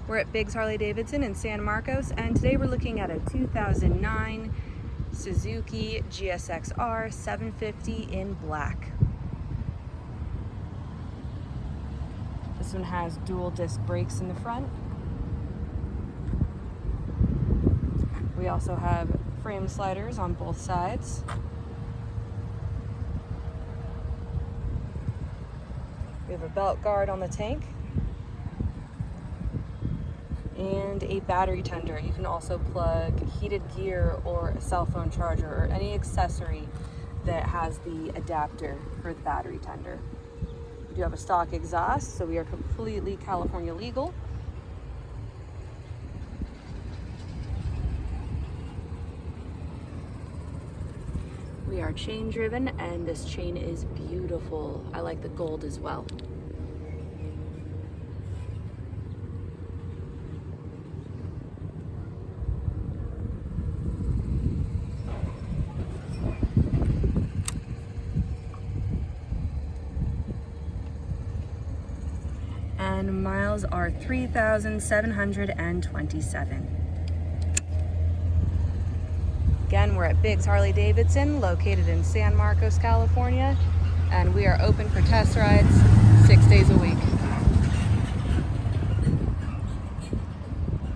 We're at Biggs Harley Davidson in San Marcos, and today we're looking at a 2009 Suzuki GSX-R 750 in black. This one has dual disc brakes in the front. We also have frame sliders on both sides. We have a belt guard on the tank and a battery tender. You can also plug heated gear or a cell phone charger or any accessory that has the adapter for the battery tender. We do have a stock exhaust, so we are completely California legal. We are chain driven, and this chain is beautiful. I like the gold as well. And miles are 3,727. Again, we're at Biggs Harley Davidson, located in San Marcos, California, and we are open for test rides 6 days a week.